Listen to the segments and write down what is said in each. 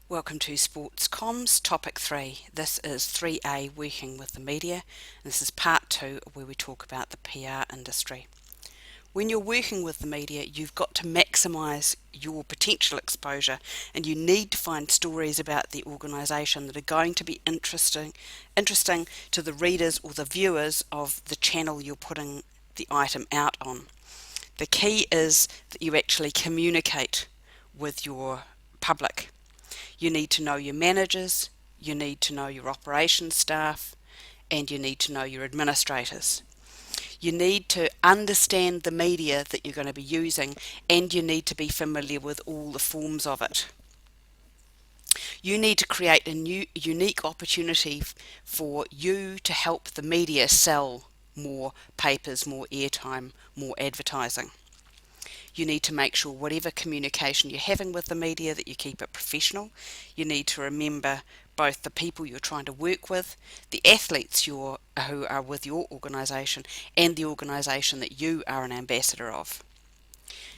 Welcome to Sports Comms Topic 3. This is 3A, Working with the Media. And this is part 2 where we talk about the PR industry. When you're working with the media, you've got to maximise your potential exposure, and you need to find stories about the organisation that are going to be interesting to the readers or the viewers of the channel you're putting the item out on. The key is that you actually communicate with your public. You need to know your managers, you need to know your operations staff, and you need to know your administrators. You need to understand the media that you're going to be using, and you need to be familiar with all the forms of it. You need to create a new, unique opportunity for you to help the media sell more papers, more airtime, more advertising. You need to make sure whatever communication you're having with the media that you keep it professional. You need to remember both the people you're trying to work with, the athletes who are with your organisation, and the organisation that you are an ambassador of.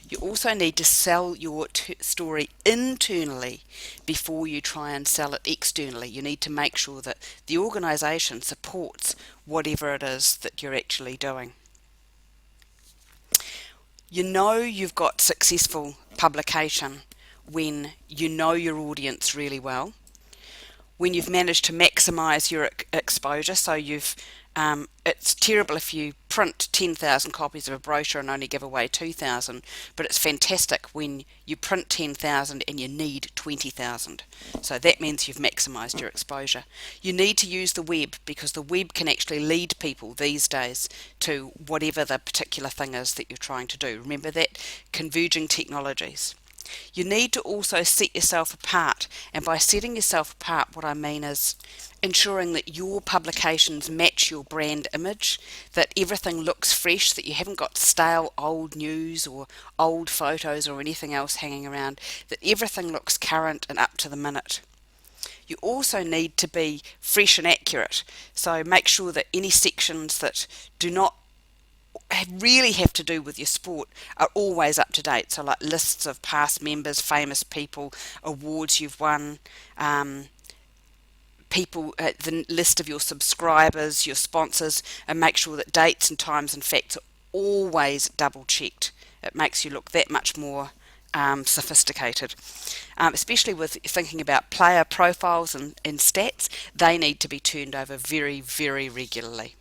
You also need to sell your story internally before you try and sell it externally. You need to make sure that the organisation supports whatever it is that you're actually doing. You know you've got successful publication when you know your audience really well, when you've managed to maximise your exposure. So it's terrible if you print 10,000 copies of a brochure and only give away 2,000, but it's fantastic when you print 10,000 and you need 20,000. So that means you've maximised your exposure. You need to use the web, because the web can actually lead people these days to whatever the particular thing is that you're trying to do. Remember that, converging technologies. You need to also set yourself apart, and by setting yourself apart, what I mean is ensuring that your publications match your brand image, that everything looks fresh, that you haven't got stale old news or old photos or anything else hanging around, that everything looks current and up to the minute. You also need to be fresh and accurate, so make sure that any sections that do not really have to do with your sport are always up to date. So like lists of past members, famous people, awards you've won, the list of your subscribers, your sponsors, and make sure that dates and times and facts are always double checked. It makes you look that much more sophisticated, especially with thinking about player profiles and stats. They need to be turned over very, very regularly.